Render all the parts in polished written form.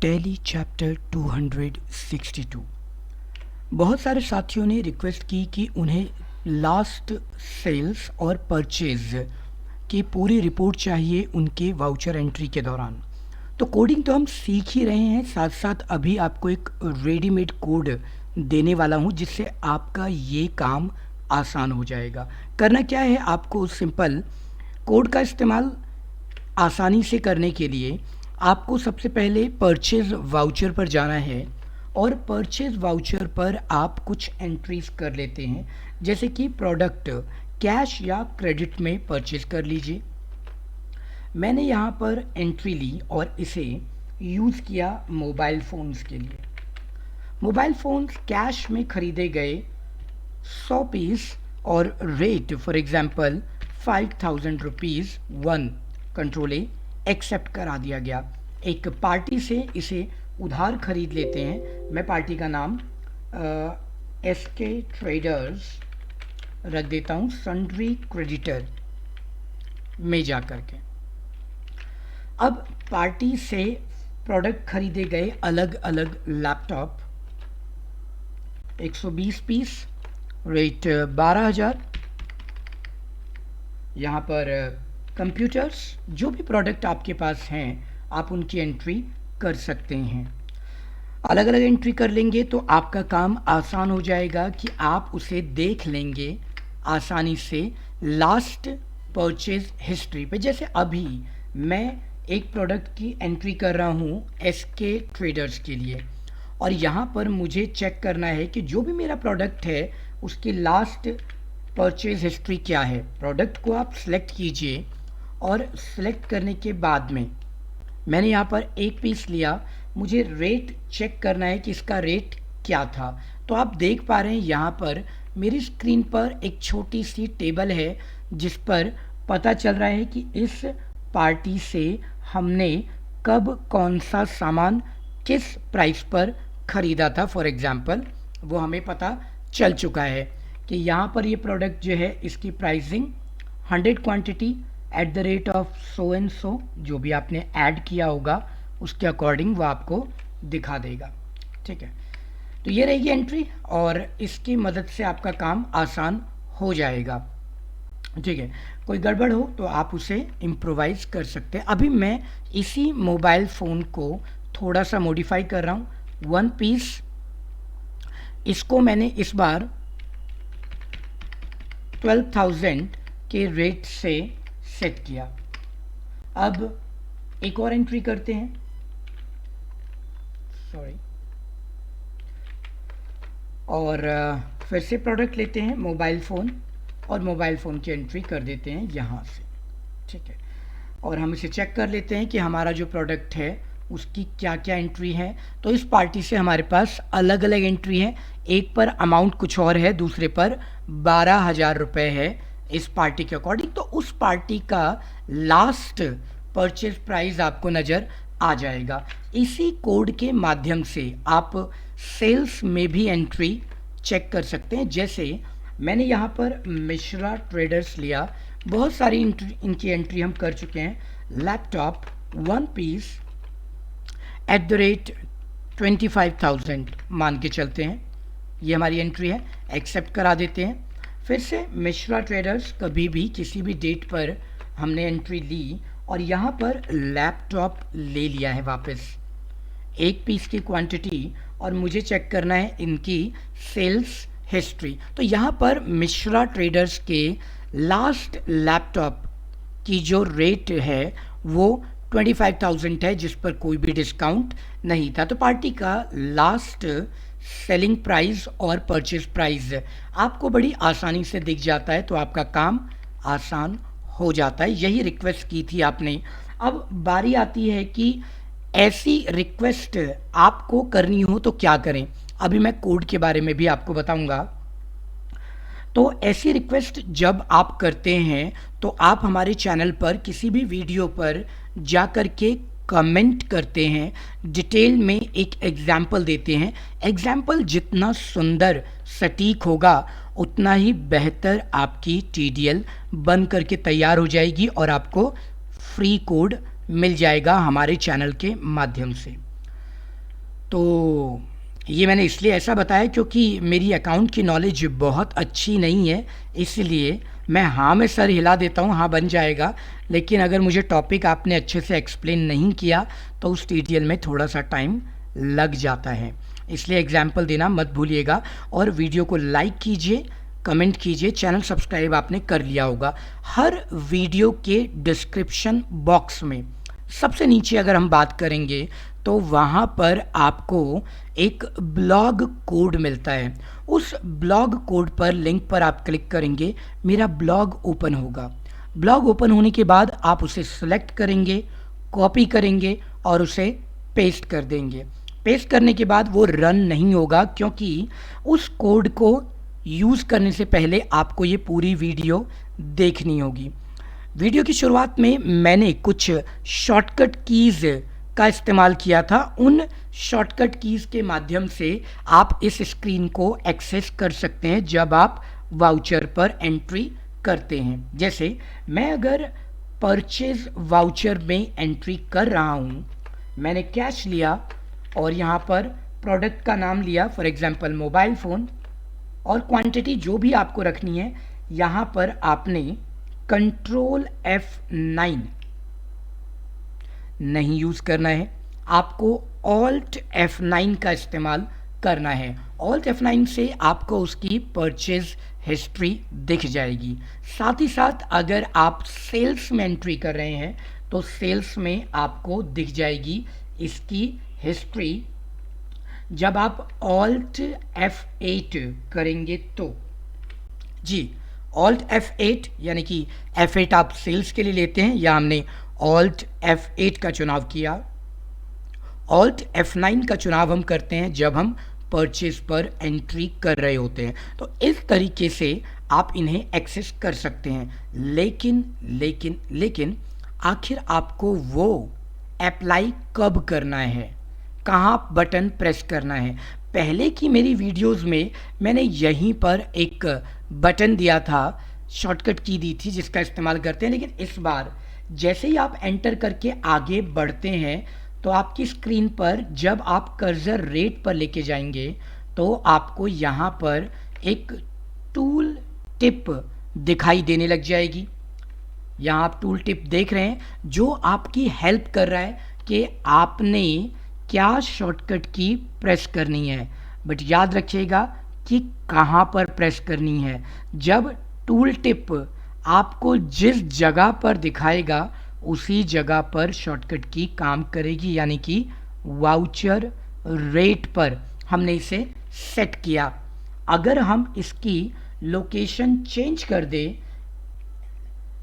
Tally chapter 262। बहुत सारे साथियों ने रिक्वेस्ट की कि उन्हें लास्ट सेल्स और परचेज की पूरी रिपोर्ट चाहिए उनके वाउचर एंट्री के दौरान। तो कोडिंग तो हम सीख ही रहे हैं, साथ साथ अभी आपको एक रेडीमेड कोड देने वाला हूं जिससे आपका ये काम आसान हो जाएगा। करना क्या है, आपको सिंपल कोड का इस्तेमाल आसानी से करने के लिए आपको सबसे पहले परचेज वाउचर पर जाना है और परचेज वाउचर पर आप कुछ एंट्रीज कर लेते हैं, जैसे कि प्रोडक्ट कैश या क्रेडिट में परचेज कर लीजिए। मैंने यहाँ पर एंट्री ली और इसे यूज़ किया मोबाइल फ़ोन्स के लिए। मोबाइल फ़ोन्स कैश में ख़रीदे गए 100 पीस और rate for example 5000 rupees 1 control A accept करा दिया गया। एक पार्टी से इसे उधार खरीद लेते हैं। मैं पार्टी का नाम एसके ट्रेडर्स रख देता हूँ सन्ड्री क्रेडिटर में जा कर के। अब पार्टी से प्रोडक्ट खरीदे गए अलग अलग लैपटॉप 120 पीस, रेट 12,000। यहाँ पर कंप्यूटर्स, जो भी प्रोडक्ट आपके पास हैं आप उनकी एंट्री कर सकते हैं। अलग अलग एंट्री कर लेंगे तो आपका काम आसान हो जाएगा कि आप उसे देख लेंगे आसानी से लास्ट परचेज हिस्ट्री पे। जैसे अभी मैं एक प्रोडक्ट की एंट्री कर रहा हूँ एसके ट्रेडर्स के लिए, और यहाँ पर मुझे चेक करना है कि जो भी मेरा प्रोडक्ट है उसकी लास्ट परचेज हिस्ट्री क्या है। प्रोडक्ट को आप सिलेक्ट कीजिए और सिलेक्ट करने के बाद में मैंने यहाँ पर एक पीस लिया, मुझे रेट चेक करना है कि इसका रेट क्या था। तो आप देख पा रहे हैं यहाँ पर मेरी स्क्रीन पर एक छोटी सी टेबल है जिस पर पता चल रहा है कि इस पार्टी से हमने कब कौन सा सामान किस प्राइस पर ख़रीदा था। फॉर एग्ज़ाम्पल वो हमें पता चल चुका है कि यहाँ पर ये प्रोडक्ट जो है इसकी pricing 100 quantity eight the rate of so and so, जो भी आपने ऐड किया होगा उसके अकॉर्डिंग वो आपको दिखा देगा। ठीक है, तो ये रहेगी एंट्री और इसकी मदद से आपका काम आसान हो जाएगा। ठीक है, कोई गड़बड़ हो तो आप उसे इम्प्रोवाइज़ कर सकते हैं। अभी मैं इसी मोबाइल फ़ोन को थोड़ा सा मॉडिफाई कर रहा हूँ। 1 पीस इसको मैंने इस बार 12,000 के रेट से सेट किया। अब एक और एंट्री करते हैं, सॉरी, और फिर से प्रोडक्ट लेते हैं मोबाइल फ़ोन और मोबाइल फ़ोन की एंट्री कर देते हैं यहाँ से। ठीक है, और हम इसे चेक कर लेते हैं कि हमारा जो प्रोडक्ट है उसकी क्या क्या एंट्री है। तो इस पार्टी से हमारे पास अलग अलग एंट्री है, एक पर अमाउंट कुछ और है, दूसरे पर 12,000 रुपये है इस पार्टी के अकॉर्डिंग। तो उस पार्टी का लास्ट परचेज प्राइस आपको नज़र आ जाएगा। इसी कोड के माध्यम से आप सेल्स में भी एंट्री चेक कर सकते हैं। जैसे मैंने यहाँ पर मिश्रा ट्रेडर्स लिया, बहुत सारी इनकी एंट्री हम कर चुके हैं। Laptop 1 piece at the rate 25,000 मान के चलते हैं, ये हमारी एंट्री है, एक्सेप्ट करा देते हैं। फिर से मिश्रा ट्रेडर्स, कभी भी किसी भी डेट पर हमने एंट्री ली और यहाँ पर लैपटॉप ले लिया है वापस 1 पीस की क्वांटिटी, और मुझे चेक करना है इनकी सेल्स हिस्ट्री। तो यहाँ पर मिश्रा ट्रेडर्स के लास्ट लैपटॉप की जो रेट है वो 25,000 है, जिस पर कोई भी डिस्काउंट नहीं था। तो पार्टी का लास्ट सेलिंग प्राइस और परचेज प्राइस आपको बड़ी आसानी से दिख जाता है, तो आपका काम आसान हो जाता है। यही रिक्वेस्ट की थी आपने। अब बारी आती है कि ऐसी रिक्वेस्ट आपको करनी हो तो क्या करें। अभी मैं कोड के बारे में भी आपको बताऊंगा। तो ऐसी रिक्वेस्ट जब आप करते हैं तो आप हमारे चैनल पर किसी भी वीडियो पर जा कर के कमेंट करते हैं, डिटेल में एक एग्जाम्पल देते हैं। एग्जाम्पल जितना सुंदर सटीक होगा उतना ही बेहतर आपकी टीडीएल बन करके तैयार हो जाएगी और आपको फ्री कोड मिल जाएगा हमारे चैनल के माध्यम से। तो ये मैंने इसलिए ऐसा बताया क्योंकि मेरी अकाउंट की नॉलेज बहुत अच्छी नहीं है, इसलिए मैं हाँ में सर हिला देता हूँ, हाँ बन जाएगा। लेकिन अगर मुझे टॉपिक आपने अच्छे से एक्सप्लेन नहीं किया तो उस ट्यूटोरियल में थोड़ा सा टाइम लग जाता है, इसलिए एग्जाम्पल देना मत भूलिएगा। और वीडियो को लाइक कीजिए, कमेंट कीजिए, चैनल सब्सक्राइब आपने कर लिया होगा। हर वीडियो के डिस्क्रिप्शन बॉक्स में सबसे नीचे अगर हम बात करेंगे तो वहाँ पर आपको एक ब्लॉग कोड मिलता है। उस ब्लॉग कोड पर लिंक पर आप क्लिक करेंगे, मेरा ब्लॉग ओपन होगा। ब्लॉग ओपन होने के बाद आप उसे सेलेक्ट करेंगे, कॉपी करेंगे और उसे पेस्ट कर देंगे। पेस्ट करने के बाद वो रन नहीं होगा क्योंकि उस कोड को यूज़ करने से पहले आपको ये पूरी वीडियो देखनी होगी। वीडियो की शुरुआत में मैंने कुछ शॉर्टकट कीज़ का इस्तेमाल किया था। उन शॉर्टकट कीज़ के माध्यम से आप इस स्क्रीन को एक्सेस कर सकते हैं जब आप वाउचर पर एंट्री करते हैं। जैसे मैं अगर परचेज वाउचर में एंट्री कर रहा हूँ, मैंने कैश लिया और यहाँ पर प्रोडक्ट का नाम लिया, फॉर एग्जांपल मोबाइल फ़ोन, और क्वांटिटी जो भी आपको रखनी है यहाँ पर आपने कंट्रोल F9 नहीं यूज़ करना है, आपको ऑल्ट F9 का इस्तेमाल करना है। ऑल्ट F9 से आपको उसकी परचेज हिस्ट्री दिख जाएगी। साथ ही साथ अगर आप सेल्स में एंट्री कर रहे हैं तो सेल्स में आपको दिख जाएगी इसकी हिस्ट्री जब आप ऑल्ट F8 करेंगे तो। जी, ऑल्ट F8 यानी कि F8 आप सेल्स के लिए लेते हैं या हमने ऑल्ट F8 का चुनाव किया। ऑल्ट F9 का चुनाव हम करते हैं जब हम परचेज पर एंट्री कर रहे होते हैं। तो इस तरीके से आप इन्हें एक्सेस कर सकते हैं। लेकिन लेकिन लेकिन आखिर आपको वो अप्लाई कब करना है, कहाँ बटन प्रेस करना है? पहले की मेरी वीडियोस में मैंने यहीं पर एक बटन दिया था, शॉर्टकट की दी थी जिसका इस्तेमाल करते हैं। लेकिन इस बार जैसे ही आप एंटर करके आगे बढ़ते हैं तो आपकी स्क्रीन पर जब आप कर्सर रेट पर लेके जाएंगे तो आपको यहाँ पर एक टूल टिप दिखाई देने लग जाएगी। यहाँ आप टूल टिप देख रहे हैं जो आपकी हेल्प कर रहा है कि आपने क्या शॉर्टकट की प्रेस करनी है। बट याद रखिएगा कि कहाँ पर प्रेस करनी है। जब टूल टिप आपको जिस जगह पर दिखाएगा उसी जगह पर शॉर्टकट की काम करेगी, यानी कि वाउचर रेट पर हमने इसे सेट किया। अगर हम इसकी लोकेशन चेंज कर दें,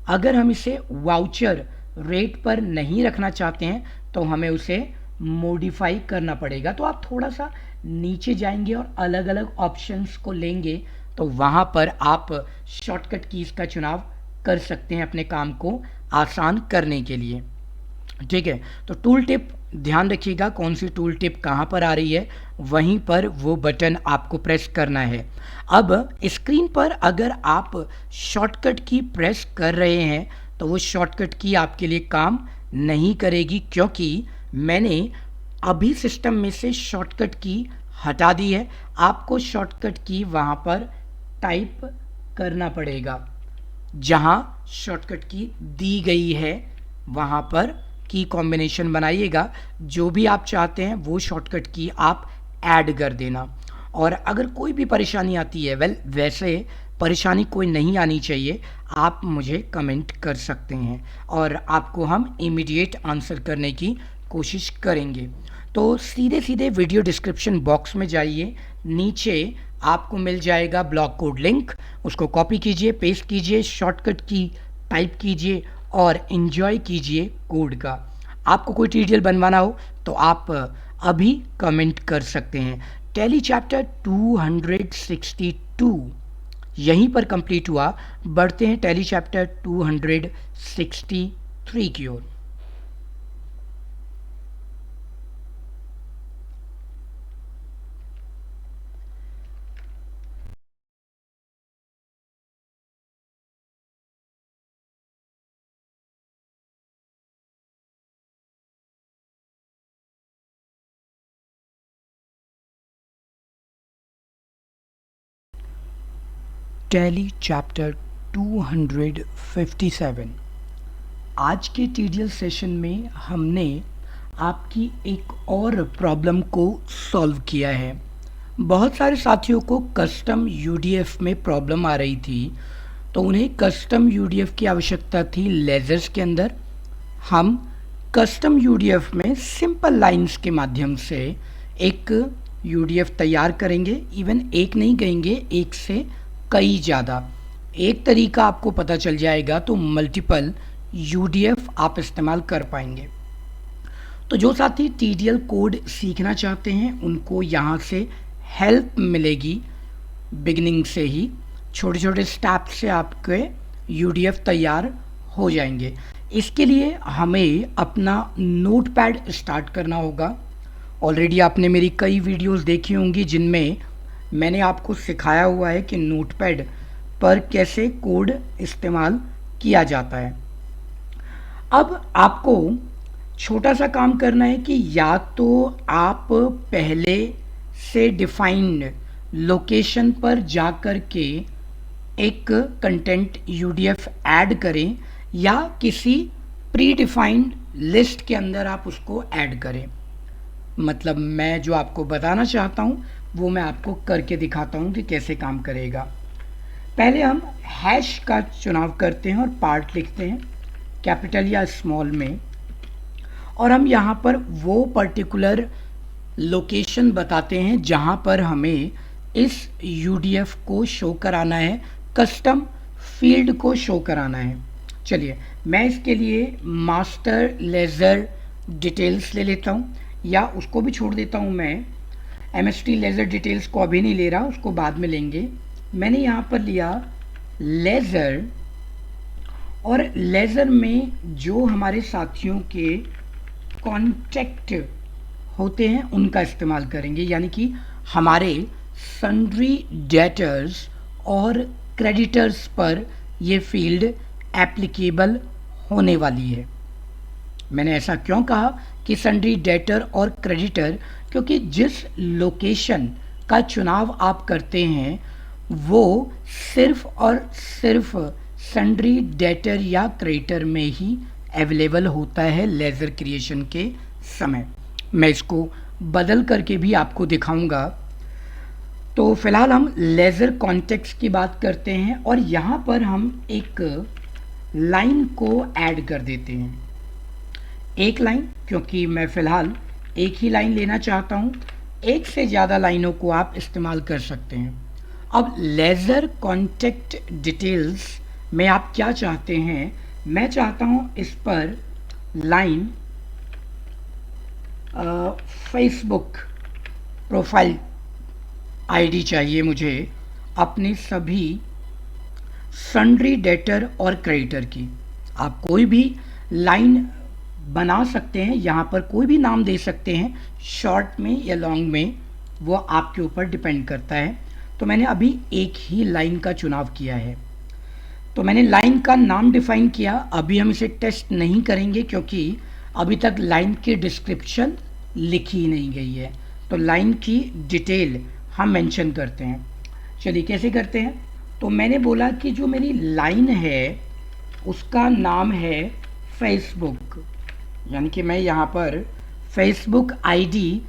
अगर हम इसे वाउचर रेट पर नहीं रखना चाहते हैं तो हमें उसे मॉडिफाई करना पड़ेगा। तो आप थोड़ा सा नीचे जाएंगे और अलग अलग ऑप्शंस को लेंगे तो वहाँ पर आप शॉर्टकट कीज़ का चुनाव कर सकते हैं अपने काम को आसान करने के लिए। ठीक है, तो टूल टिप ध्यान रखिएगा कौन सी टूल टिप कहाँ पर आ रही है, वहीं पर वो बटन आपको प्रेस करना है। अब स्क्रीन पर अगर आप शॉर्टकट की प्रेस कर रहे हैं तो वो शॉर्टकट की आपके लिए काम नहीं करेगी क्योंकि मैंने अभी सिस्टम में से शॉर्टकट की हटा दी है। आपको शॉर्टकट की वहाँ पर टाइप करना पड़ेगा। जहाँ शॉर्टकट की दी गई है वहाँ पर की कॉम्बिनेशन बनाइएगा, जो भी आप चाहते हैं वो शॉर्टकट की आप ऐड कर देना। और अगर कोई भी परेशानी आती है, वैसे परेशानी कोई नहीं आनी चाहिए, आप मुझे कमेंट कर सकते हैं और आपको हम इमीडिएट आंसर करने की कोशिश करेंगे। तो सीधे सीधे वीडियो डिस्क्रिप्शन बॉक्स में जाइए, नीचे आपको मिल जाएगा ब्लॉग कोड लिंक, उसको कॉपी कीजिए, पेस्ट कीजिए, शॉर्टकट की टाइप कीजिए और इन्जॉय कीजिए कोड का। आपको कोई ट्यूटोरियल बनवाना हो तो आप अभी कमेंट कर सकते हैं। टैली चैप्टर 262 यहीं पर कंप्लीट हुआ। बढ़ते हैं टैली चैप्टर 263 की ओर। Tally chapter 257। आज के टीडीएल सेशन में हमने आपकी एक और प्रॉब्लम को सॉल्व किया है। बहुत सारे साथियों को कस्टम यूडीएफ में प्रॉब्लम आ रही थी, तो उन्हें कस्टम यूडीएफ की आवश्यकता थी लेजर्स के अंदर। हम कस्टम यूडीएफ में सिंपल लाइंस के माध्यम से एक यूडीएफ तैयार करेंगे। इवन एक नहीं कहेंगे, एक से कई ज़्यादा। एक तरीका आपको पता चल जाएगा तो मल्टीपल यूडीएफ आप इस्तेमाल कर पाएंगे। तो जो साथी टीडीएल कोड सीखना चाहते हैं उनको यहाँ से हेल्प मिलेगी। बिगिनिंग से ही छोटे छोटे स्टेप से आपके यूडीएफ तैयार हो जाएंगे। इसके लिए हमें अपना नोटपैड स्टार्ट करना होगा। ऑलरेडी आपने मेरी कई वीडियोस देखी होंगी जिनमें मैंने आपको सिखाया हुआ है कि नोटपैड पर कैसे कोड इस्तेमाल किया जाता है। अब आपको छोटा सा काम करना है कि या तो आप पहले से डिफाइंड लोकेशन पर जाकर के एक कंटेंट यूडीएफ ऐड करें या किसी प्री डिफाइंड लिस्ट के अंदर आप उसको ऐड करें। मतलब मैं जो आपको बताना चाहता हूँ वो मैं आपको करके दिखाता हूँ कि कैसे काम करेगा। पहले हम हैश का चुनाव करते हैं और पार्ट लिखते हैं कैपिटल या स्मॉल में, और हम यहाँ पर वो पर्टिकुलर लोकेशन बताते हैं जहाँ पर हमें इस यूडीएफ को शो कराना है, कस्टम फील्ड को शो कराना है। चलिए मैं इसके लिए मास्टर लेज़र डिटेल्स ले लेता हूँ, या उसको भी छोड़ देता हूँ। मैं एमएसटी लेज़र डिटेल्स को अभी नहीं ले रहा, उसको बाद में लेंगे। मैंने यहाँ पर लिया लेज़र, और लेज़र में जो हमारे साथियों के कॉन्टैक्ट होते हैं उनका इस्तेमाल करेंगे, यानी कि हमारे सन्ड्री डेटर्स और क्रेडिटर्स पर ये फील्ड एप्लीकेबल होने वाली है। मैंने ऐसा क्यों कहा कि सन्ड्री डेटर और क्रेडिटर, क्योंकि जिस लोकेशन का चुनाव आप करते हैं वो सिर्फ और सिर्फ सन्ड्री डेटर या क्रेडिटर में ही अवेलेबल होता है लेज़र क्रिएशन के समय। मैं इसको बदल करके भी आपको दिखाऊंगा। तो फिलहाल हम लेज़र कॉन्टेक्स्ट की बात करते हैं, और यहाँ पर हम एक लाइन को ऐड कर देते हैं। एक लाइन, क्योंकि मैं फ़िलहाल एक ही लाइन लेना चाहता हूँ। एक से ज़्यादा लाइनों को आप इस्तेमाल कर सकते हैं। अब लेज़र कॉन्टैक्ट डिटेल्स में आप क्या चाहते हैं? मैं चाहता हूँ इस पर लाइन फेसबुक प्रोफाइल आईडी चाहिए मुझे अपने सभी सन्ड्री डेटर और क्रेडिटर की। आप कोई भी लाइन बना सकते हैं, यहाँ पर कोई भी नाम दे सकते हैं, शॉर्ट में या लॉन्ग में, वो आपके ऊपर डिपेंड करता है। तो मैंने अभी एक ही लाइन का चुनाव किया है। तो मैंने लाइन का नाम डिफाइन किया। अभी हम इसे टेस्ट नहीं करेंगे क्योंकि अभी तक लाइन की डिस्क्रिप्शन लिखी नहीं गई है। तो लाइन की डिटेल हम मेंशन करते हैं। चलिए कैसे करते हैं? तो मैंने बोला कि जो मेरी लाइन है उसका नाम है फेसबुक, यानी कि मैं यहाँ पर फेसबुक आईडी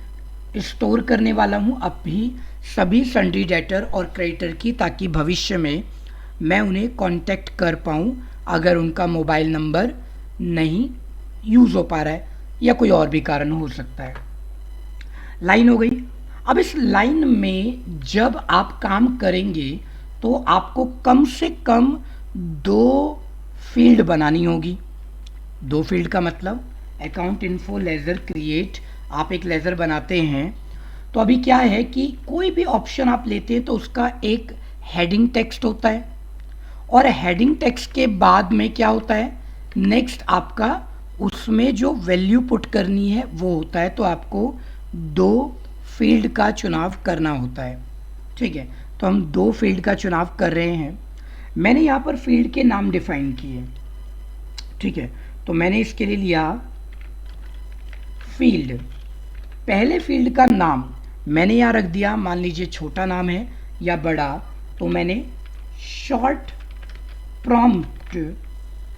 स्टोर करने वाला हूँ अभी सभी सन्ड्री डेटर और क्रेडिटर की, ताकि भविष्य में मैं उन्हें कांटेक्ट कर पाऊँ अगर उनका मोबाइल नंबर नहीं यूज़ हो पा रहा है या कोई और भी कारण हो सकता है। लाइन हो गई। अब इस लाइन में जब आप काम करेंगे तो आपको कम से कम 2 फील्ड बनानी होगी। 2 फील्ड का मतलब अकाउंट इन्फो लेज़र क्रिएट, आप एक लेज़र बनाते हैं तो अभी क्या है कि कोई भी ऑप्शन आप लेते हैं तो उसका एक हेडिंग टेक्स्ट होता है, और हेडिंग टेक्स्ट के बाद में क्या होता है, नेक्स्ट आपका उसमें जो वैल्यू पुट करनी है वो होता है। तो आपको 2 फील्ड का चुनाव करना होता है। ठीक है, तो हम 2 फील्ड का चुनाव कर रहे हैं। मैंने यहाँ पर फील्ड के नाम डिफाइन किए। ठीक है, तो मैंने इसके लिए लिया फील्ड। पहले फील्ड का नाम मैंने यहाँ रख दिया, मान लीजिए छोटा नाम है या बड़ा, तो मैंने शॉर्ट प्रॉम्प्ट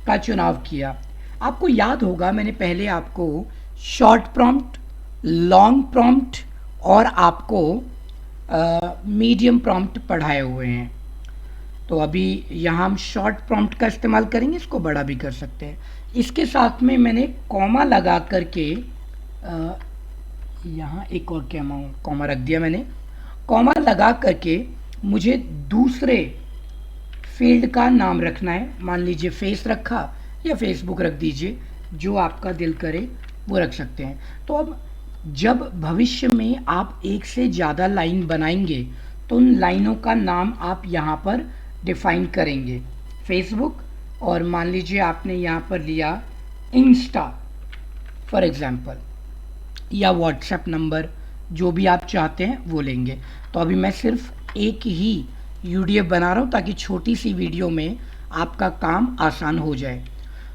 का चुनाव किया। आपको याद होगा मैंने पहले आपको शॉर्ट प्रॉम्प्ट, लॉन्ग प्रॉम्प्ट और आपको मीडियम प्रॉम्प्ट पढ़ाए हुए हैं। तो अभी यहाँ हम शॉर्ट प्रॉम्प्ट का इस्तेमाल करेंगे, इसको बड़ा भी कर सकते हैं। इसके साथ में मैंने कॉमा लगा करके यहाँ एक और कॉमा रख दिया मैंने। कॉमा लगा करके मुझे दूसरे फील्ड का नाम रखना है। मान लीजिए फेस रखा या फेसबुक रख दीजिए, जो आपका दिल करे वो रख सकते हैं। तो अब जब भविष्य में आप एक से ज़्यादा लाइन बनाएंगे तो उन लाइनों का नाम आप यहाँ पर डिफाइन करेंगे। फेसबुक और मान लीजिए आपने यहाँ पर लिया इंस्टा फॉर एग्जांपल, या व्हाट्सएप नंबर, जो भी आप चाहते हैं वो लेंगे। तो अभी मैं सिर्फ एक ही यूडीएफ बना रहा हूँ ताकि छोटी सी वीडियो में आपका काम आसान हो जाए।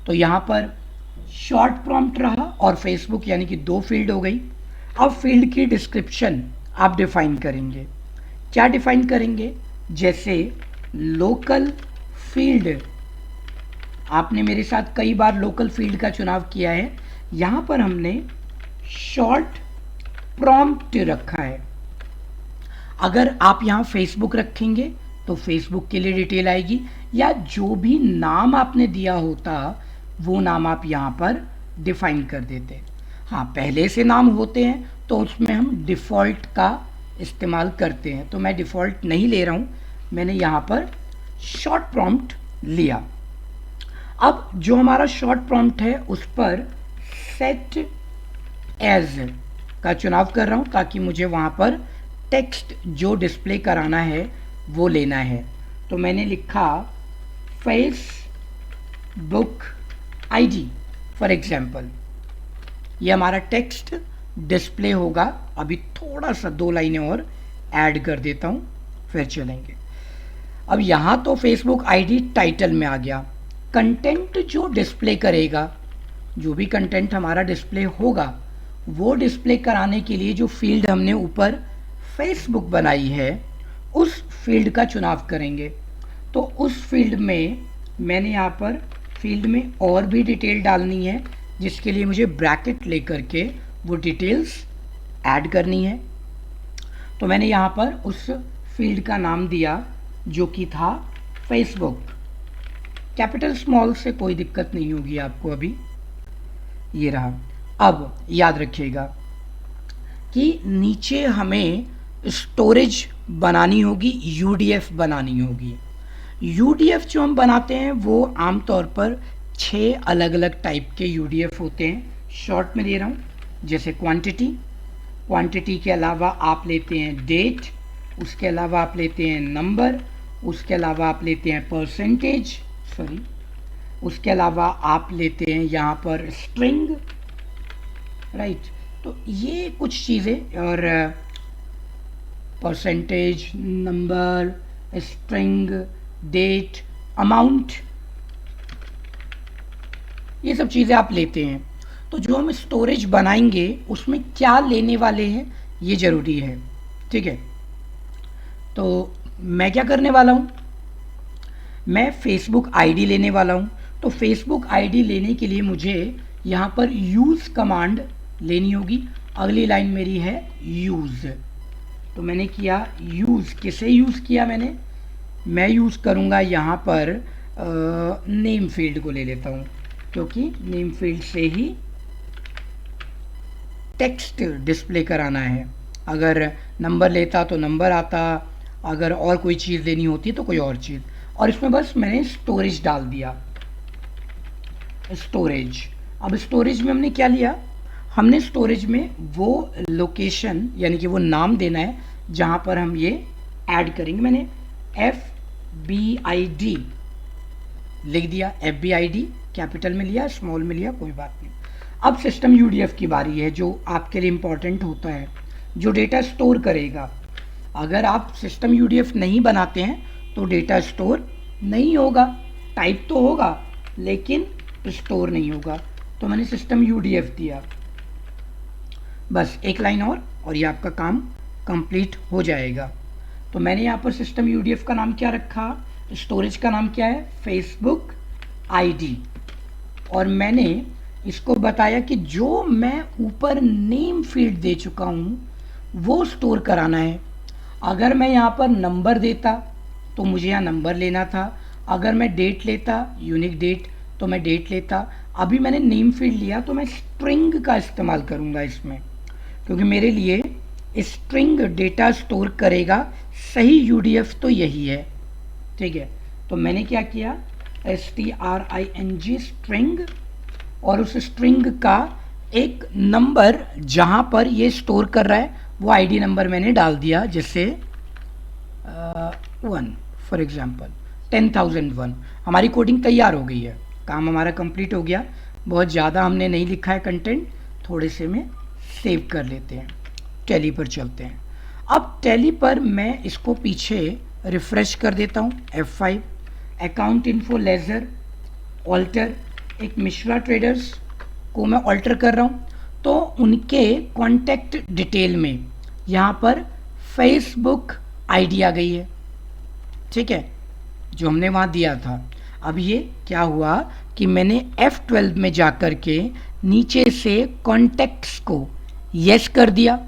तो यहाँ पर शॉर्ट प्रॉम्प्ट रहा और फेसबुक, यानी कि 2 फील्ड हो गई। अब फील्ड की डिस्क्रिप्शन आप डिफाइन करेंगे। क्या डिफाइन करेंगे? जैसे लोकल फील्ड, आपने मेरे साथ कई बार लोकल फील्ड का चुनाव किया है। यहाँ पर हमने शॉर्ट प्रॉम्प्ट रखा है। अगर आप यहाँ फेसबुक रखेंगे तो फेसबुक के लिए डिटेल आएगी, या जो भी नाम आपने दिया होता वो नाम आप यहाँ पर डिफाइन कर देते। हाँ, पहले से नाम होते हैं तो उसमें हम डिफ़ॉल्ट का इस्तेमाल करते हैं। तो मैं डिफ़ॉल्ट नहीं ले रहा हूँ, मैंने यहाँ पर शॉर्ट प्रॉम्प्ट लिया। अब जो हमारा शॉर्ट प्रॉम्प्ट है उस पर सेट एज का चुनाव कर रहा हूँ ताकि मुझे वहाँ पर टेक्स्ट जो डिस्प्ले कराना है वो लेना है। तो मैंने लिखा फेसबुक आईडी फॉर एग्जाम्पल। ये हमारा टेक्स्ट डिस्प्ले होगा। अभी थोड़ा सा 2 लाइनें और ऐड कर देता हूँ, फिर चलेंगे। अब यहाँ तो फेसबुक आईडी टाइटल में आ गया। कंटेंट जो डिस्प्ले करेगा, जो भी कंटेंट हमारा डिस्प्ले होगा, वो डिस्प्ले कराने के लिए जो फील्ड हमने ऊपर फेसबुक बनाई है उस फील्ड का चुनाव करेंगे। तो उस फील्ड में मैंने यहाँ पर फील्ड में और भी डिटेल डालनी है, जिसके लिए मुझे ब्रैकेट लेकर के वो डिटेल्स ऐड करनी है। तो मैंने यहाँ पर उस फील्ड का नाम दिया जो कि था फेसबुक। कैपिटल स्मॉल से कोई दिक्कत नहीं होगी आपको। अभी ये रहा। अब याद रखिएगा कि नीचे हमें स्टोरेज बनानी होगी, यूडीएफ बनानी होगी। यूडीएफ जो हम बनाते हैं वो आमतौर पर 6 अलग अलग टाइप के यूडीएफ होते हैं। शॉर्ट में दे रहा हूँ, जैसे क्वांटिटी के अलावा आप लेते हैं डेट, उसके अलावा आप लेते हैं नंबर, उसके अलावा आप लेते हैं परसेंटेज, उसके अलावा आप लेते हैं यहाँ पर स्ट्रिंग, राइट। तो ये कुछ चीज़ें, और percentage, number, string, date, amount, ये सब चीज़ें आप लेते हैं। तो जो हम स्टोरेज बनाएंगे उसमें क्या लेने वाले हैं ये ज़रूरी है, ठीक है। तो मैं क्या करने वाला हूँ, मैं फेसबुक आईडी लेने वाला हूँ। तो फेसबुक आईडी लेने के लिए मुझे यहाँ पर यूज़ कमांड लेनी होगी। अगली लाइन मेरी है यूज़। तो मैंने किया यूज़। किसे यूज़ किया मैंने? मैं यूज़ करूँगा यहाँ पर नेम फील्ड को ले लेता हूँ, क्योंकि नेम फील्ड से ही टेक्स्ट डिस्प्ले कराना है। अगर नंबर लेता तो नंबर आता, अगर और कोई चीज़ लेनी होती तो कोई और चीज़। और इसमें बस मैंने स्टोरेज डाल दिया, स्टोरेज। अब स्टोरेज में हमने क्या लिया, हमने स्टोरेज में वो लोकेशन यानी कि वो नाम देना है जहाँ पर हम ये ऐड करेंगे। मैंने FBID लिख दिया। FBID कैपिटल में लिया, स्मॉल में लिया, कोई बात नहीं। अब सिस्टम UDF की बारी है, जो आपके लिए इम्पॉर्टेंट होता है, जो डेटा स्टोर करेगा। अगर आप सिस्टम UDF नहीं बनाते हैं तो डेटा स्टोर नहीं होगा। टाइप तो होगा लेकिन स्टोर नहीं होगा। तो मैंने सिस्टम UDF दिया। बस एक लाइन और ये आपका काम कंप्लीट हो जाएगा। तो मैंने यहाँ पर सिस्टम UDF का नाम क्या रखा, स्टोरेज का नाम क्या है, फेसबुक आईडी। और मैंने इसको बताया कि जो मैं ऊपर नेम फील्ड दे चुका हूँ वो स्टोर कराना है। अगर मैं यहाँ पर नंबर देता तो मुझे यहाँ नंबर लेना था, अगर मैं डेट लेता यूनिक डेट तो मैं डेट लेता। अभी मैंने नेम फील्ड लिया तो मैं स्ट्रिंग का इस्तेमाल करूँगा इसमें, क्योंकि मेरे लिए स्ट्रिंग डेटा स्टोर करेगा। सही यूडीएफ तो यही है, ठीक है। तो मैंने क्या किया, string स्ट्रिंग, और उस स्ट्रिंग का एक नंबर जहाँ पर ये स्टोर कर रहा है वो आईडी नंबर मैंने डाल दिया, जैसे 1 फॉर एग्जांपल 10,001। हमारी कोडिंग तैयार हो गई है, काम हमारा कंप्लीट हो गया। बहुत ज़्यादा हमने नहीं लिखा है कंटेंट, थोड़े से में सेव कर लेते हैं। टैली पर चलते हैं। अब टैली पर मैं इसको पीछे रिफ्रेश कर देता हूँ, F5, account info ledger alter, एक मिश्रा ट्रेडर्स को मैं ऑल्टर कर रहा हूँ। तो उनके कॉन्टैक्ट डिटेल में यहाँ पर फेसबुक आईडी आ गई है, ठीक है, जो हमने वहाँ दिया था। अब ये क्या हुआ कि मैंने F12 में जाकर के नीचे से कॉन्टैक्ट्स को यस कर दिया।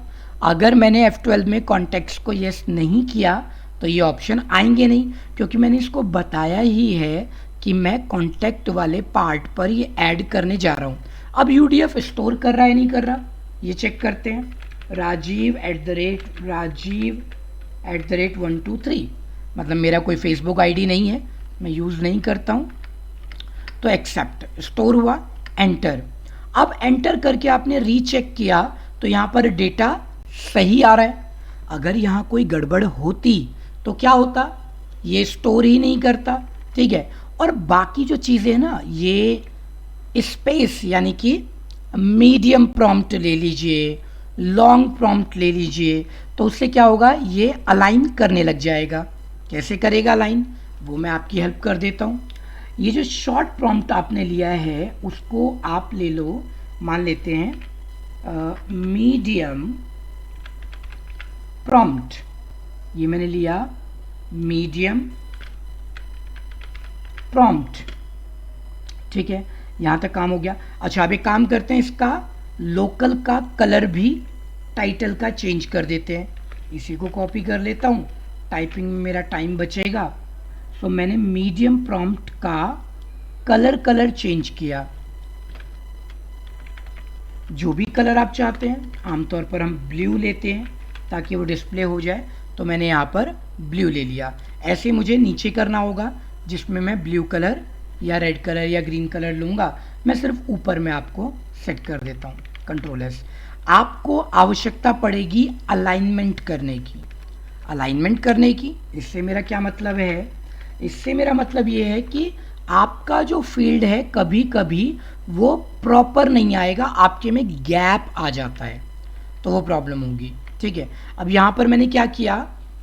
अगर मैंने F12 में कॉन्टैक्ट्स को यस नहीं किया तो ये ऑप्शन आएंगे नहीं, क्योंकि मैंने इसको बताया ही है कि मैं कॉन्टैक्ट वाले पार्ट पर ये ऐड करने जा रहा हूँ। अब यूडीएफ स्टोर कर रहा है नहीं कर रहा, ये चेक करते हैं। rajiv@123, मतलब मेरा कोई फेसबुक आईडी नहीं है, मैं यूज़ नहीं करता हूँ। तो एक्सेप्ट स्टोर हुआ, एंटर। अब एंटर करके आपने रीचेक किया तो यहाँ पर डेटा सही आ रहा है। अगर यहाँ कोई गड़बड़ होती तो क्या होता, ये स्टोर ही नहीं करता, ठीक है। और बाकी जो चीज़ें हैं ना, ये स्पेस यानी कि मीडियम प्रॉम्प्ट ले लीजिए, लॉन्ग प्रॉम्प्ट ले लीजिए, तो उससे क्या होगा, ये अलाइन करने लग जाएगा। कैसे करेगा अलाइन, वो मैं आपकी हेल्प कर देता हूँ। ये जो शॉर्ट प्रॉम्प्ट आपने लिया है उसको आप ले लो, मान लेते हैं मीडियम प्रॉम्प्ट, ये मैंने लिया मीडियम प्रॉम्प्ट, ठीक है। यहाँ तक काम हो गया। अच्छा, अब एक काम करते हैं, इसका लोकल का कलर भी टाइटल का चेंज कर देते हैं। इसी को कॉपी कर लेता हूँ, टाइपिंग में मेरा टाइम बचेगा। सो मैंने मीडियम प्रॉम्प्ट का कलर चेंज किया, जो भी कलर आप चाहते हैं। आमतौर पर हम ब्लू लेते हैं ताकि वो डिस्प्ले हो जाए, तो मैंने यहाँ पर ब्लू ले लिया। ऐसे मुझे नीचे करना होगा जिसमें मैं ब्लू कलर या रेड कलर या ग्रीन कलर लूँगा। मैं सिर्फ ऊपर में आपको सेट कर देता हूँ, कंट्रोल एस। आपको आवश्यकता पड़ेगी अलाइनमेंट करने की, अलाइनमेंट करने की। इससे मेरा क्या मतलब है, इससे मेरा मतलब ये है कि आपका जो फील्ड है कभी कभी वो प्रॉपर नहीं आएगा, आपके में गैप आ जाता है, तो वो प्रॉब्लम होगी, ठीक है। अब यहाँ पर मैंने क्या किया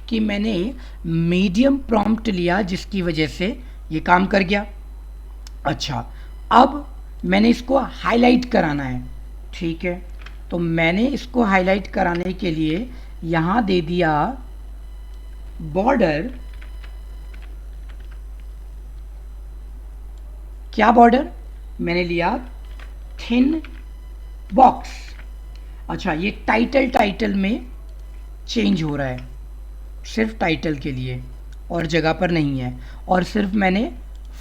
कि मैंने मीडियम प्रॉम्प्ट लिया, जिसकी वजह से ये काम कर गया। अच्छा, अब मैंने इसको हाईलाइट कराना है, ठीक है। तो मैंने इसको हाईलाइट कराने के लिए यहाँ दे दिया बॉर्डर। क्या बॉर्डर मैंने लिया, थिन बॉक्स। अच्छा, ये टाइटल में चेंज हो रहा है, सिर्फ टाइटल के लिए और जगह पर नहीं है। और सिर्फ मैंने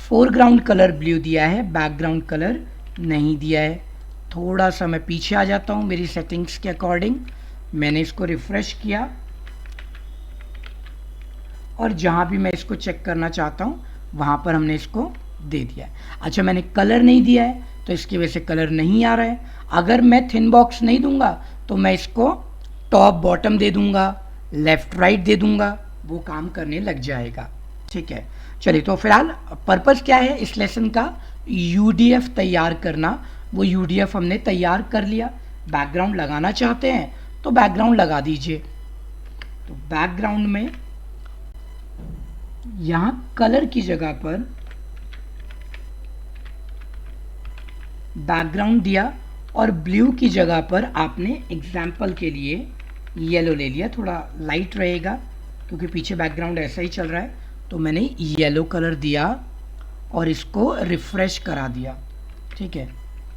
फोरग्राउंड कलर ब्लू दिया है, बैकग्राउंड कलर नहीं दिया है। थोड़ा सा मैं पीछे आ जाता हूँ मेरी सेटिंग्स के अकॉर्डिंग। मैंने इसको रिफ्रेश किया और जहाँ भी मैं इसको चेक करना चाहता हूँ वहाँ पर हमने इसको दे दिया है। अच्छा, मैंने कलर नहीं दिया है तो इसकी वजह से कलर नहीं आ रहा है। अगर मैं थिन बॉक्स नहीं दूंगा तो मैं इसको टॉप बॉटम दे दूंगा, लेफ्ट राइट दे दूंगा, वो काम करने लग जाएगा, ठीक है। चलिए, तो फिलहाल पर्पस क्या है इस लेसन का, यूडीएफ तैयार करना। वो यूडीएफ हमने तैयार कर लिया। बैकग्राउंड लगाना चाहते हैं तो बैकग्राउंड लगा दीजिए। तो बैकग्राउंड में यहाँ कलर की जगह पर बैकग्राउंड दिया और ब्लू की जगह पर आपने एग्जाम्पल के लिए येलो ले लिया। थोड़ा लाइट रहेगा क्योंकि पीछे बैकग्राउंड ऐसा ही चल रहा है, तो मैंने येलो कलर दिया और इसको रिफ़्रेश करा दिया। ठीक है,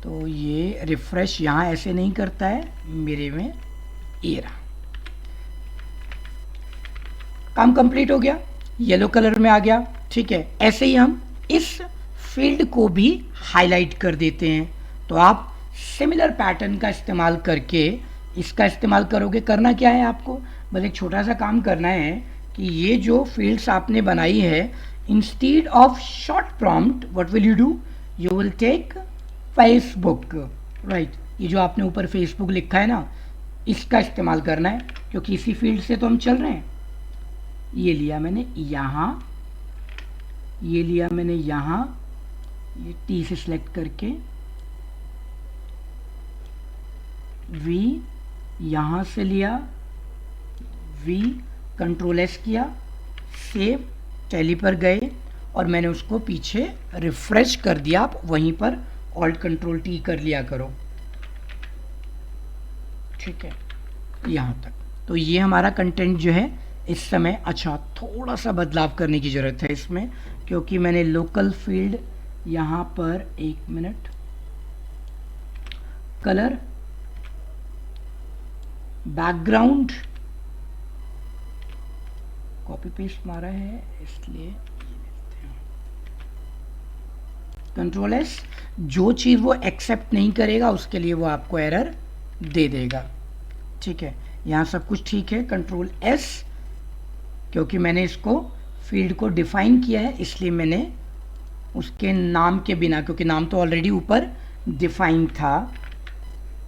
तो ये रिफ़्रेश यहाँ ऐसे नहीं करता है, मेरे में ये रहा। काम कंप्लीट हो गया, येलो कलर में आ गया। ठीक है, ऐसे ही हम इस फील्ड को भी हाईलाइट कर देते हैं। तो आप सिमिलर पैटर्न का इस्तेमाल करके इसका इस्तेमाल करोगे। करना क्या है आपको, बस एक छोटा सा काम करना है कि ये जो फील्ड्स आपने बनाई है, instead of short prompt what will you do, you will take Facebook, right. ये जो आपने ऊपर फेसबुक लिखा है ना, इसका इस्तेमाल करना है, क्योंकि इसी फील्ड से तो हम चल रहे हैं। ये लिया मैंने यहाँ, ये लिया मैंने यहाँ, ये टी से सिलेक्ट करके वी यहाँ से लिया, वी कंट्रोल एस किया, सेव, टैली पर गए और मैंने उसको पीछे रिफ्रेश कर दिया। आप वहीं पर ऑल्ट कंट्रोल टी कर लिया करो। ठीक है, यहाँ तक। तो ये हमारा कंटेंट जो है इस समय, अच्छा थोड़ा सा बदलाव करने की ज़रूरत है इसमें, क्योंकि मैंने लोकल फील्ड यहाँ पर, एक minute, colour, background, copy paste मारा है इसलिए कंट्रोल एस। जो चीज़ वो एक्सेप्ट नहीं करेगा उसके लिए वो आपको एरर दे देगा। ठीक है, यहाँ सब कुछ ठीक है। कंट्रोल एस, क्योंकि मैंने इसको फील्ड को डिफाइन किया है इसलिए मैंने उसके नाम के बिना, क्योंकि नाम तो ऑलरेडी ऊपर डिफाइन था,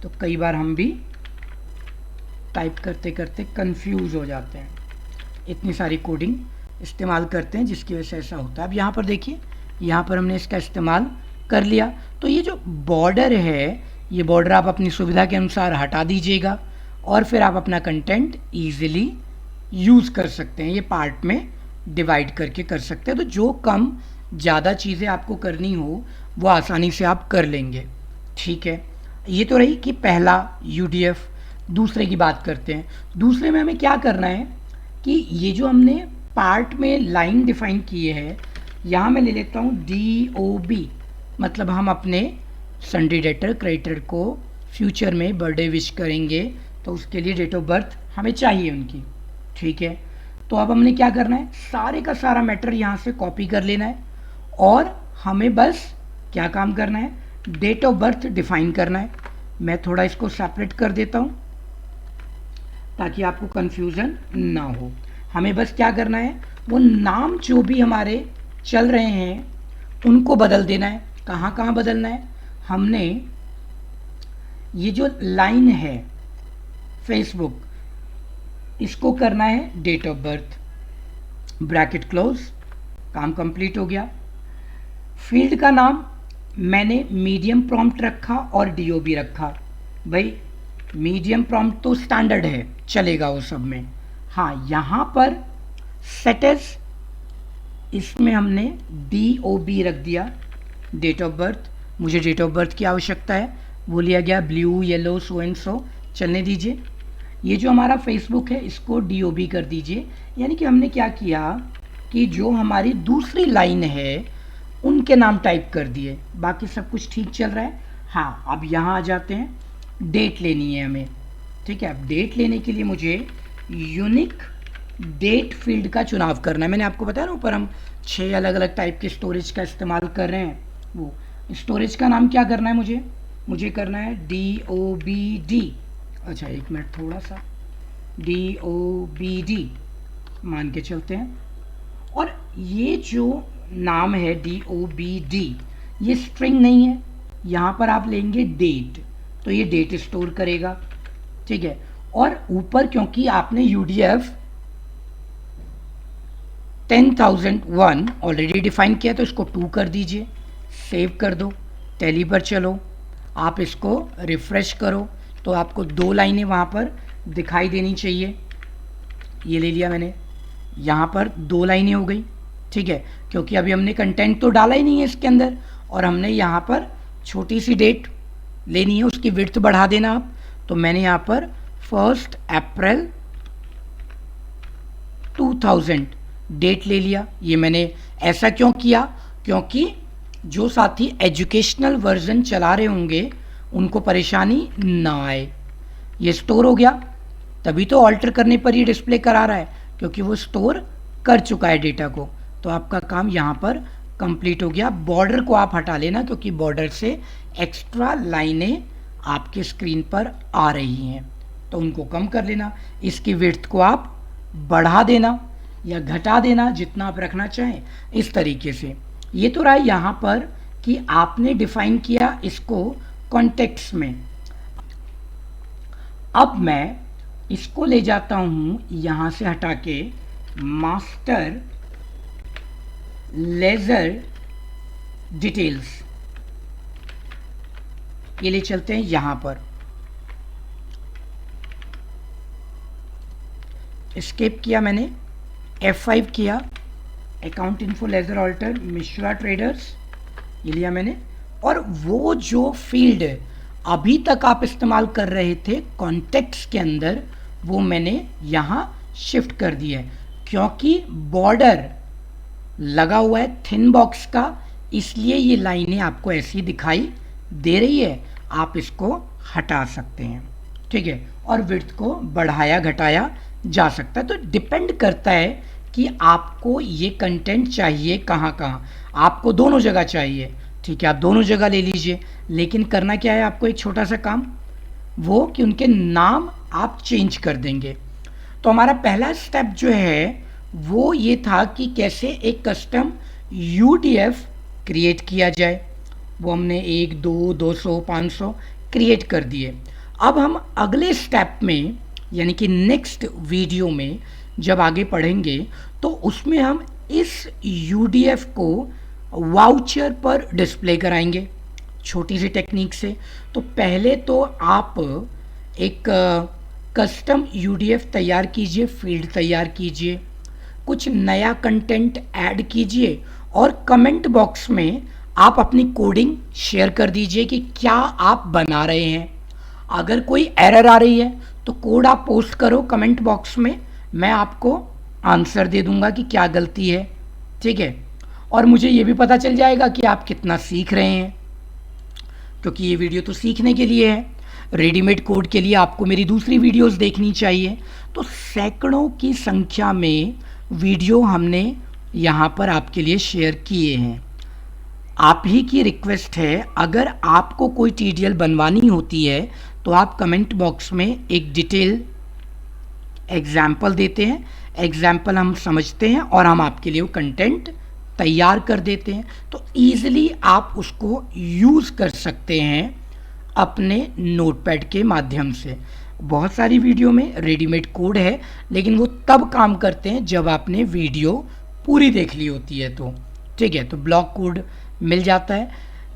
तो कई बार हम भी टाइप करते करते कंफ्यूज हो जाते हैं, इतनी सारी कोडिंग इस्तेमाल करते हैं जिसकी वजह से ऐसा होता है। अब यहाँ पर देखिए, यहाँ पर हमने इसका इस्तेमाल कर लिया। तो ये जो बॉर्डर है, ये बॉर्डर आप अपनी सुविधा के अनुसार हटा दीजिएगा और फिर आप अपना कंटेंट ईजिली यूज़ कर सकते हैं। ये पार्ट में डिवाइड करके कर सकते हैं, तो जो कम ज़्यादा चीज़ें आपको करनी हो वो आसानी से आप कर लेंगे। ठीक है, ये तो रही कि पहला UDF। दूसरे की बात करते हैं। दूसरे में हमें क्या करना है कि ये जो हमने पार्ट में लाइन डिफाइन किए है, यहाँ मैं ले लेता हूँ DOB, मतलब हम अपने संडे डेटर क्रिएटर को फ्यूचर में बर्थडे विश करेंगे, तो उसके लिए डेट ऑफ बर्थ हमें चाहिए उनकी। ठीक है, तो अब हमने क्या करना है, सारे का सारा मैटर यहाँ से कॉपी कर लेना है और हमें बस क्या काम करना है, डेट ऑफ बर्थ डिफाइन करना है। मैं थोड़ा इसको सेपरेट कर देता हूँ ताकि आपको कन्फ्यूज़न ना हो। हमें बस क्या करना है, वो नाम जो भी हमारे चल रहे हैं उनको बदल देना है। कहाँ कहाँ बदलना है, हमने ये जो लाइन है फेसबुक, इसको करना है date of birth, bracket close, काम कंप्लीट हो गया। फील्ड का नाम मैंने मीडियम प्रॉम्प्ट रखा और DOB रखा। भाई मीडियम प्रॉम्प्ट तो स्टैंडर्ड है, चलेगा वो सब में। हाँ, यहाँ पर सेटेस, इसमें हमने DOB रख दिया, डेट ऑफ बर्थ। मुझे डेट ऑफ बर्थ की आवश्यकता है, वो लिया गया blue, yellow, so and so, चलने दीजिए। ये जो हमारा फेसबुक है इसको DOB कर दीजिए। यानी कि हमने क्या किया कि जो हमारी दूसरी लाइन है उनके नाम टाइप कर दिए, बाकी सब कुछ ठीक चल रहा है। हाँ, अब यहाँ आ जाते हैं, डेट लेनी है हमें। ठीक है, अब डेट लेने के लिए मुझे यूनिक डेट फील्ड का चुनाव करना है। मैंने आपको बताया ना ऊपर हम 6 अलग अलग टाइप के स्टोरेज का इस्तेमाल कर रहे हैं। वो स्टोरेज का नाम क्या करना है, मुझे करना है DOBD। अच्छा एक मिनट, थोड़ा सा DOBD मान के चलते हैं। और ये जो नाम है DOBD, ये स्ट्रिंग नहीं है, यहाँ पर आप लेंगे डेट, तो ये डेट स्टोर करेगा। ठीक है, और ऊपर क्योंकि आपने UDF 10,001 ऑलरेडी डिफाइन किया तो इसको 2 कर दीजिए, सेव कर दो, टैली पर चलो, आप इसको रिफ्रेश करो तो आपको 2 लाइनें वहाँ पर दिखाई देनी चाहिए। ये ले लिया मैंने, यहाँ पर 2 लाइनें हो गई। ठीक है, क्योंकि अभी हमने कंटेंट तो डाला ही नहीं है इसके अंदर, और हमने यहाँ पर छोटी सी डेट लेनी है, उसकी विड्थ बढ़ा देना आप। तो मैंने यहाँ पर 1 अप्रैल 2000 डेट ले लिया। ये मैंने ऐसा क्यों किया, क्योंकि जो साथी एजुकेशनल वर्जन चला रहे होंगे उनको परेशानी ना आए। ये स्टोर हो गया, तभी तो ऑल्टर करने पर ये डिस्प्ले करा रहा है, क्योंकि वो स्टोर कर चुका है डेटा को। तो आपका काम यहाँ पर कंप्लीट हो गया। बॉर्डर को आप हटा लेना, क्योंकि बॉर्डर से एक्स्ट्रा लाइनें आपके स्क्रीन पर आ रही हैं, तो उनको कम कर लेना। इसकी विड्थ को आप बढ़ा देना या घटा देना, जितना आप रखना चाहें इस तरीके से। ये तो रहा यहाँ पर कि आपने डिफाइन किया इसको कॉन्टेक्स्ट में। अब मैं इसको ले जाता हूँ यहाँ से हटा के मास्टर लेजर डिटेल्स, ये ले चलते हैं यहाँ पर। एस्केप किया मैंने, F5 किया, account info ledger alter Mishra traders, ये लिया मैंने। और वो जो फील्ड अभी तक आप इस्तेमाल कर रहे थे कॉन्टेक्स्ट के अंदर, वो मैंने यहाँ शिफ्ट कर दिया है, क्योंकि बॉर्डर लगा हुआ है थिन बॉक्स का, इसलिए ये लाइनें आपको ऐसी दिखाई दे रही है। आप इसको हटा सकते हैं, ठीक है, और विड्थ को बढ़ाया घटाया जा सकता है। तो डिपेंड करता है कि आपको ये कंटेंट चाहिए कहाँ कहाँ। आपको दोनों जगह चाहिए, ठीक है, आप दोनों जगह ले लीजिए, लेकिन करना क्या है आपको, एक छोटा सा काम, वो कि उनके नाम आप चेंज कर देंगे। तो हमारा पहला स्टेप जो है वो ये था कि कैसे एक कस्टम UDF क्रिएट किया जाए। वो हमने 1, 2, 200, 500 क्रिएट कर दिए। अब हम अगले स्टेप में, यानी कि नेक्स्ट वीडियो में जब आगे पढ़ेंगे, तो उसमें हम इस UDF को वाउचर पर डिस्प्ले कराएंगे छोटी सी टेक्निक से। तो पहले तो आप एक कस्टम UDF तैयार कीजिए, फील्ड तैयार कीजिए, कुछ नया कंटेंट ऐड कीजिए और कमेंट बॉक्स में आप अपनी कोडिंग शेयर कर दीजिए कि क्या आप बना रहे हैं। अगर कोई एरर आ रही है तो कोड आप पोस्ट करो कमेंट बॉक्स में, मैं आपको आंसर दे दूंगा कि क्या गलती है, ठीक है। और मुझे ये भी पता चल जाएगा कि आप कितना सीख रहे हैं, क्योंकि ये वीडियो तो सीखने के लिए है। रेडीमेड कोड के लिए आपको मेरी दूसरी वीडियोस देखनी चाहिए। तो सैकड़ों की संख्या में वीडियो हमने यहाँ पर आपके लिए शेयर किए हैं। आप ही की रिक्वेस्ट है, अगर आपको कोई TDL बनवानी होती है तो आप कमेंट बॉक्स में एक डिटेल एग्जाम्पल देते हैं, एग्जाम्पल हम समझते हैं और हम आपके लिए वो कंटेंट तैयार कर देते हैं। तो ईजिली आप उसको यूज़ कर सकते हैं अपने नोटपैड के माध्यम से। बहुत सारी वीडियो में रेडीमेड कोड है, लेकिन वो तब काम करते हैं जब आपने वीडियो पूरी देख ली होती है, तो ठीक है। तो ब्लॉक कोड मिल जाता है,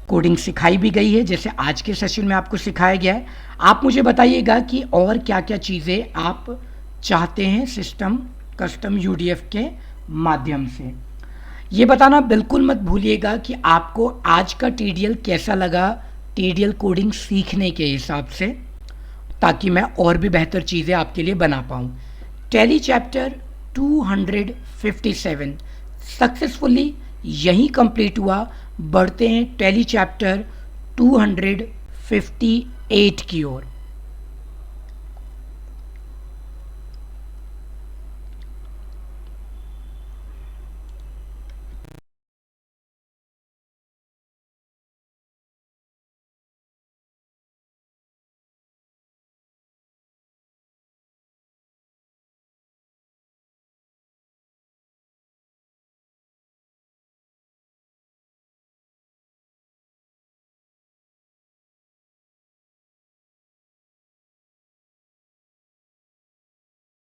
कोडिंग सिखाई भी गई है, जैसे आज के सेशन में आपको सिखाया गया है। आप मुझे बताइएगा कि और क्या क्या चीज़ें आप चाहते हैं सिस्टम कस्टम UDF के माध्यम से। ये बताना बिल्कुल मत भूलिएगा कि आपको आज का TDL कैसा लगा, TDL कोडिंग सीखने के हिसाब से, ताकि मैं और भी बेहतर चीज़ें आपके लिए बना पाऊँ। टैली चैप्टर 257 सक्सेसफुली यहीं कंप्लीट हुआ। बढ़ते हैं टैली चैप्टर 258 की ओर।